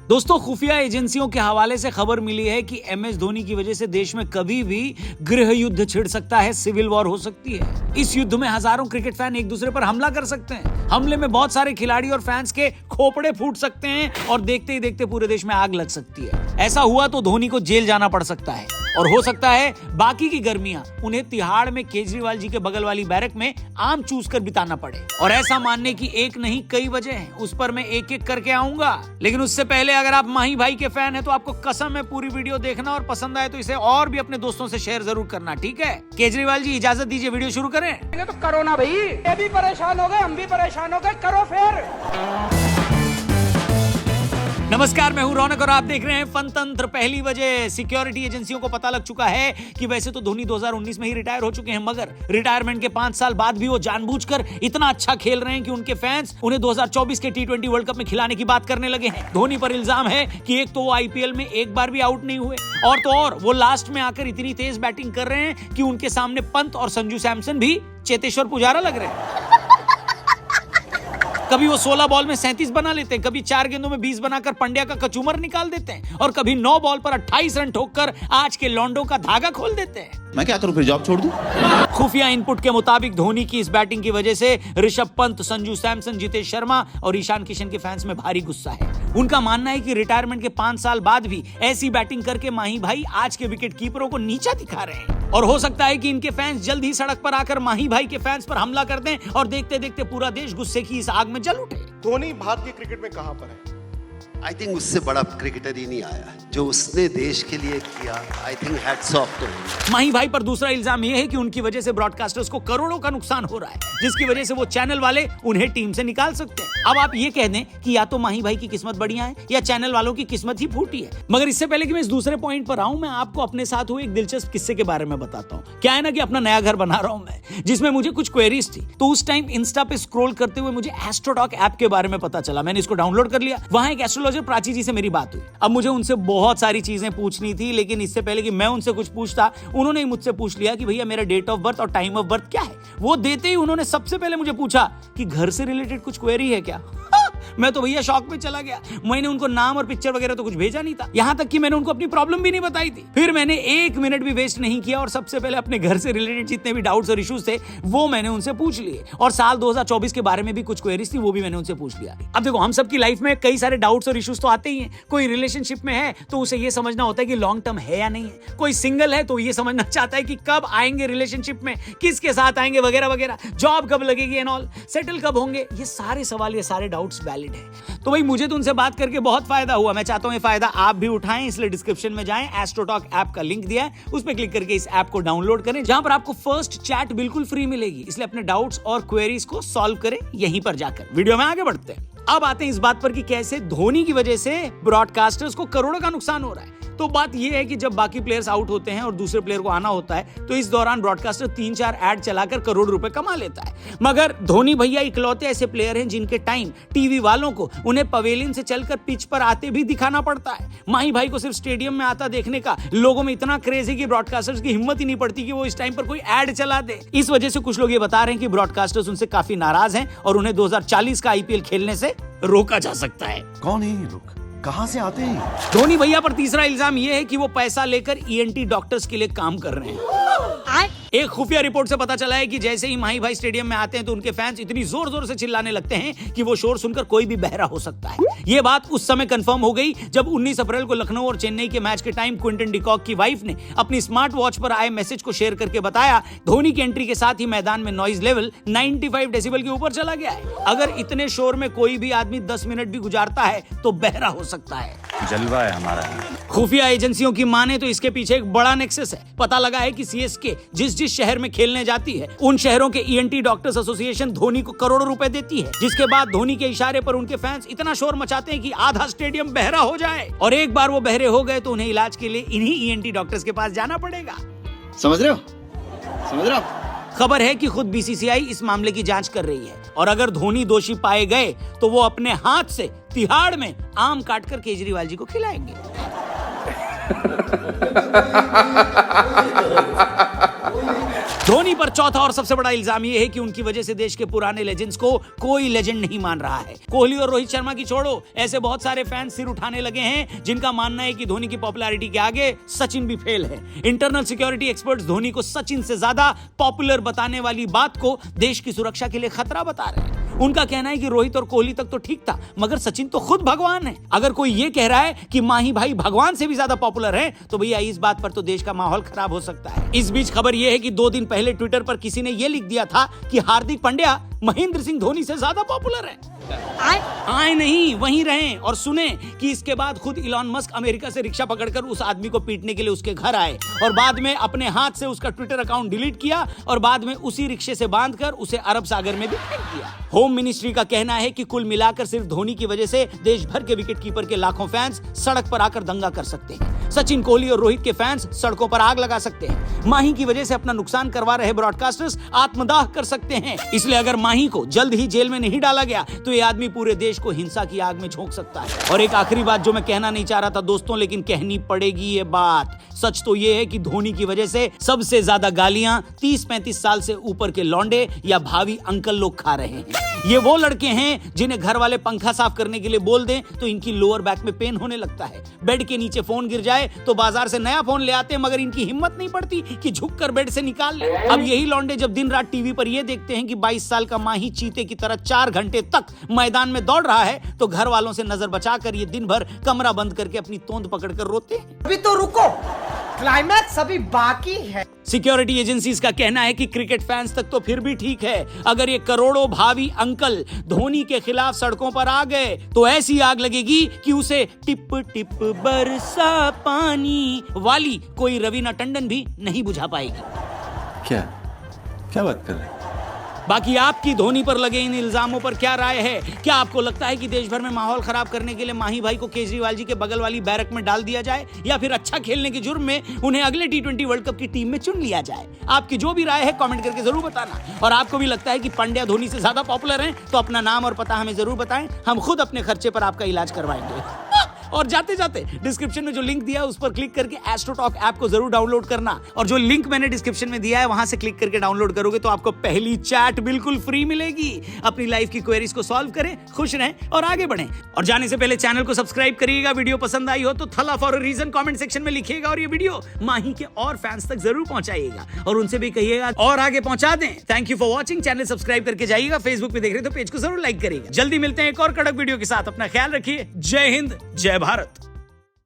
दोस्तों, खुफिया एजेंसियों के हवाले से खबर मिली है कि MS धोनी की वजह से देश में कभी भी गृह युद्ध छिड़ सकता है, सिविल वॉर हो सकती है। इस युद्ध में हजारों क्रिकेट फैन एक दूसरे पर हमला कर सकते हैं। हमले में बहुत सारे खिलाड़ी और फैंस के खोपड़े फूट सकते हैं और देखते ही देखते पूरे देश में आग लग सकती है। ऐसा हुआ तो धोनी को जेल जाना पड़ सकता है और हो सकता है बाकी की गर्मियां उन्हें तिहाड़ में केजरीवाल जी के बगल वाली बैरक में आम चूस कर बिताना पड़े। और ऐसा मानने की एक नहीं कई वजह हैं, उस पर मैं एक एक करके आऊंगा। लेकिन उससे पहले अगर आप माही भाई के फैन हैं तो आपको कसम है पूरी वीडियो देखना और पसंद आए तो इसे और भी अपने दोस्तों से शेयर जरूर करना, ठीक है? केजरीवाल जी इजाजत दीजिए, वीडियो शुरू करें। तो करो ना भाई, ये भी परेशान हो गए, हम भी परेशान हो गए, करो फिर। नमस्कार, मैं हूं रौनक और आप देख रहे हैं फन तंत्र। पहली वजह, सिक्योरिटी एजेंसियों को पता लग चुका है कि वैसे तो धोनी 2019 में ही रिटायर हो चुके हैं, मगर रिटायरमेंट के 5 साल बाद भी वो जानबूझकर इतना अच्छा खेल रहे हैं कि उनके फैंस उन्हें 2024 के T20 वर्ल्ड कप में खिलाने की बात करने लगे हैं। धोनी पर इल्जाम है कि एक तो वो IPL में एक बार भी आउट नहीं हुए और तो और वो लास्ट में आकर इतनी तेज बैटिंग कर रहे हैं कि उनके सामने पंत और संजू सैमसन भी चेतेश्वर पुजारा लग रहे हैं। कभी वो 16 बॉल में 37 बना लेते हैं, कभी 4 गेंदों में 20 बनाकर पंड्या का कचूमर निकाल देते हैं और कभी 9 बॉल पर 28 रन ठोककर आज के लॉन्डो का धागा खोल देते हैं। मैं क्या करूं, फिर जॉब छोड़ दूं? खुफिया इनपुट के मुताबिक धोनी की इस बैटिंग की वजह से ऋषभ पंत, संजू सैमसन, जितेश शर्मा और ईशान किशन के फैंस में भारी गुस्सा है। उनका मानना है कि रिटायरमेंट के 5 साल बाद भी ऐसी बैटिंग करके माही भाई आज के विकेट कीपरों को नीचा दिखा रहे हैं और हो सकता है कि इनके फैंस जल्द ही सड़क पर आकर माही भाई के फैंस पर हमला कर दें और देखते देखते पूरा देश गुस्से की इस आग में जल उठे। धोनी भारतीय क्रिकेट में कहां पर है? आई थिंक उससे बड़ा क्रिकेटर ही नहीं आया जो उसने देश के लिए किया। I think hats off to him. Mahi भाई पर दूसरा इल्जाम यह है कि उनकी वजह से ब्रॉडकास्टर्स को करोड़ों का नुकसान हो रहा है, जिसकी वजह से वो चैनल वाले उन्हें टीम से निकाल सकते हैं। अब आप ये कह दें कि या तो माही भाई की किस्मत बढ़िया है या चैनल वालों की किस्मत ही फूटी है। मगर इससे पहले कि मैं इस दूसरे पॉइंट पर आऊं, मैं आपको अपने साथ हुए एक दिलचस्प किस्से के बारे में बताता हूं। क्या है ना कि अपना नया घर बना रहा हूं मैं, जिसमें मुझे कुछ क्वेरीज थी। तो उस टाइम इंस्टा पे स्क्रॉल करते हुए मुझे एस्ट्रोटॉक ऐप के बारे में पता चला। मैंने इसको डाउनलोड कर लिया। वहां एक एस्ट्रोलॉजर प्राची जी से मेरी बात हुई। अब मुझे उनसे बहुत सारी चीजें पूछनी थी, लेकिन इससे पहले कि मैं उनसे कुछ पूछता, उन्होंने ही मुझसे पूछ लिया कि भैया मेरा डेट ऑफ बर्थ और टाइम ऑफ बर्थ क्या है। वो देते ही उन्होंने सबसे पहले मुझे पूछा कि घर से रिलेटेड कुछ क्वेरी है क्या। मैं तो भैया शॉक में चला गया। मैंने उनको नाम और पिक्चर वगैरह तो कुछ भेजा नहीं था, यहां तक कि मैंने उनको अपनी प्रॉब्लम भी नहीं बताई थी। फिर मैंने 1 मिनट भी वेस्ट नहीं किया और सबसे पहले अपने घर से रिलेटेड जितने भी डाउट्स और इश्यूज थे वो मैंने उनसे पूछ लिए और साल 2024 के बारे में भी कुछ क्वेरीज थी, वो भी मैंने उनसे पूछ लिया। अब देखो, हम सबकी लाइफ में कई सारे डाउट्स और इश्यूज तो आते ही हैं। कोई रिलेशनशिप में है तो उसे ये समझना होता है कि लॉन्ग टर्म है या नहीं है। कोई सिंगल है तो ये समझना चाहता है कि कब आएंगे रिलेशनशिप में, किसके साथ आएंगे वगैरह वगैरह, जॉब कब लगेगी एंड ऑल, सेटल कब होंगे। ये सारे सवाल, ये सारे डाउट्स वैलिड है। तो भाई मुझे तो उनसे बात करके बहुत फायदा हुआ। मैं चाहता हूं ये फायदा आप भी उठाएं, इसलिए डिस्क्रिप्शन में जाएं, एस्ट्रोटॉक ऐप का लिंक दिया है, उस पर क्लिक करके इस ऐप को डाउनलोड करें, जहां पर आपको फर्स्ट चैट बिल्कुल फ्री मिलेगी। इसलिए अपने डाउट्स और क्वेरीज को सॉल्व करें यहीं पर जाकर। वीडियो में आगे बढ़ते हैं। अब आते हैं इस बात पर कि कैसे धोनी की वजह से ब्रॉडकास्टर्स को करोड़ों का नुकसान हो रहा है। तो बात यह है कि जब बाकी प्लेयर्स आउट होते हैं और दूसरे प्लेयर को आना होता है तो इस दौरान ब्रॉडकास्टर 3-4 ऐड चलाकर करोड़ रुपए कमा लेता है। मगर धोनी भैया इकलौते ऐसे प्लेयर हैं जिनके टाइम टीवी वालों को उन्हें पवेलियन से चलकर पिच पर आते भी दिखाना पड़ता है। माही भाई को सिर्फ स्टेडियम में आता देखने का लोगों में इतना क्रेज है कि ब्रॉडकास्टर्स की हिम्मत ही नहीं पड़ती कि वो इस टाइम पर कोई ऐड चला दे। इस वजह से कुछ लोग ये बता रहे हैं कि ब्रॉडकास्टर्स उनसे काफी नाराज हैं और उन्हें 2040 का IPL खेलने से रोका जा सकता है। कौन है ये लोग, कहां से आते हैं? धोनी भैया पर तीसरा इल्जाम यह है कि वो पैसा लेकर ENT डॉक्टर्स के लिए काम कर रहे हैं। एक खुफिया रिपोर्ट से पता चला है कि जैसे ही माही भाई स्टेडियम में आते हैं तो उनके फैंस इतनी जोर जोर से चिल्लाने लगते हैं कि वो शोर सुनकर कोई भी बहरा हो सकता है। ये बात उस समय कंफर्म हो गई जब 19 अप्रैल को लखनऊ और चेन्नई के मैच के टाइम क्विंटन डिकॉक की वाइफ ने अपनी स्मार्ट वॉच पर आए मैसेज को शेयर करके बताया, धोनी की एंट्री के साथ ही मैदान में नॉइज लेवल 95 डेसिबल के ऊपर चला गया है। अगर इतने शोर में कोई भी आदमी 10 मिनट भी गुजारता है तो बहरा हो सकता है। जलवा है हमारा। खुफिया एजेंसियों की माने तो इसके पीछे एक बड़ा नेक्सस है। पता लगा है कि CSK जिस शहर में खेलने जाती है उन शहरों के ENT डॉक्टर्स एसोसिएशन धोनी को करोड़ों रुपए देती है, जिसके बाद धोनी के इशारे पर उनके फैंस इतना शोर मचाते हैं कि आधा स्टेडियम बहरा हो जाए और एक बार वो बहरे हो गए तो उन्हें इलाज के लिए इन्हीं ENT डॉक्टर्स के पास जाना पड़ेगा। समझ रहे हो? खबर है कि खुद BCCI इस मामले की जांच कर रही है और अगर धोनी दोषी पाए गए तो वो अपने हाथ से तिहाड़ में आम काटकर केजरीवाल जी को खिलाएंगे। धोनी पर चौथा और सबसे बड़ा इल्जाम यह है कि उनकी वजह से देश के पुराने लेजेंड्स को कोई लेजेंड नहीं मान रहा है। कोहली और रोहित शर्मा की छोड़ो, ऐसे बहुत सारे फैंस सिर उठाने लगे हैं जिनका मानना है कि धोनी की पॉपुलैरिटी के आगे सचिन भी फेल है। इंटरनल सिक्योरिटी एक्सपर्ट्स धोनी को सचिन से ज्यादा पॉपुलर बताने वाली बात को देश की सुरक्षा के लिए खतरा बता रहे हैं। उनका कहना है कि रोहित और कोहली तक तो ठीक था, मगर सचिन तो खुद भगवान है। अगर कोई ये कह रहा है कि माही भाई भगवान से भी ज्यादा पॉपुलर है, तो भैया इस बात पर तो देश का माहौल खराब हो सकता है। इस बीच खबर यह है कि 2 दिन पहले ट्विटर पर किसी ने यह लिख दिया था कि हार्दिक पांड्या महेंद्र सिंह धोनी से ज्यादा पॉपुलर है। आए नहीं, वहीं रहें और सुने कि इसके बाद खुद इलॉन मस्क अमेरिका से रिक्शा पकड़कर उस आदमी को पीटने के लिए उसके घर आए और बाद में अपने हाथ से उसका ट्विटर अकाउंट डिलीट किया और बाद में उसी रिक्शे से बांधकर उसे अरब सागर में भी फेंक दिया। होम मिनिस्ट्री का कहना है कि कुल मिलाकर सिर्फ धोनी की वजह से देश भर के विकेटकीपर के लाखों फैंस सड़क पर आकर दंगा कर सकते हैं। सचिन, कोहली और रोहित के फैंस सड़कों पर आग लगा सकते हैं। माही की वजह से अपना नुकसान करवा रहे ब्रॉडकास्टर्स आत्मदाह कर सकते हैं। इसलिए अगर माही को जल्द ही जेल में नहीं डाला गया तो ये आदमी पूरे देश को हिंसा की आग में झोंक सकता है। और एक आखिरी बात जो मैं कहना नहीं चाह रहा था दोस्तों, लेकिन कहनी पड़ेगी ये बात। सच तो ये है कि धोनी की वजह से सबसे ज्यादा गालियां 30-35 साल से ऊपर के लौंडे या भावी अंकल लोग खा रहे हैं। ये वो लड़के हैं जिन्हें घर वाले पंखा साफ करने के लिए बोल दें तो इनकी लोअर बैक में पेन होने लगता है। बेड के नीचे फोन गिर जाए तो बाजार से नया फोन ले आते हैं, मगर इनकी हिम्मत नहीं पड़ती कि झुककर बेड से निकाल ले। अब यही लौंडे जब दिन रात टीवी पर ये देखते हैं कि 22 साल का माही चीते की तरह 4 घंटे तक मैदान में दौड़ रहा है, तो घर वालों से नजर बचाकर ये दिन भर कमरा बंद करके अपनी तोंद पकड़कर रोते हैं। अभी तो रुको, क्लाइमैक्स अभी बाकी है। सिक्योरिटी एजेंसीज का कहना है कि क्रिकेट फैंस तक तो फिर भी ठीक है, अगर ये करोड़ों भावी अंकल धोनी के खिलाफ सड़कों पर आ गए तो ऐसी आग लगेगी कि उसे टिप टिप बरसा पानी वाली कोई रवीना टंडन भी नहीं बुझा पाएगी। क्या बात कर रहे हैं? बाकी आपकी धोनी पर लगे इन इल्जामों पर क्या राय है? क्या आपको लगता है कि देश भर में माहौल खराब करने के लिए माही भाई को केजरीवाल जी के बगल वाली बैरक में डाल दिया जाए, या फिर अच्छा खेलने के जुर्म में उन्हें अगले T20 वर्ल्ड कप की टीम में चुन लिया जाए? आपकी जो भी राय है कमेंट करके जरूर बताना। और आपको भी लगता है कि पांड्या धोनी से ज्यादा पॉपुलर हैं, तो अपना नाम और पता हमें जरूर बताएं, हम खुद अपने खर्चे पर आपका इलाज करवाएंगे। और जाते जाते डिस्क्रिप्शन में जो लिंक दिया है उस पर क्लिक करके एस्ट्रोटॉक ऐप को जरूर डाउनलोड करना। और जो लिंक मैंने डिस्क्रिप्शन में दिया है वहां से क्लिक करके डाउनलोड करोगे तो आपको पहली चैट बिल्कुल फ्री मिलेगी। अपनी लाइफ की क्वेरीज को सॉल्व करें, खुश रहें और आगे बढ़ें। और जाने से पहले चैनल को सब्सक्राइब करिएगा। वीडियो पसंद आई हो तो Thala for a reason comment section में लिखिएगा और ये वीडियो माही के और फैंस तक जरूर पहुंचाइएगा और उनसे भी कहिएगा और आगे पहुंचा दें। Thank you for watching. Channel subscribe करके जाइएगा। फेसबुक पे देख रहे तो पेज को जरूर लाइक करिएगा। जल्दी मिलते हैं एक और कड़क वीडियो के साथ। अपना ख्याल रखिए। जय हिंद, जय भारत।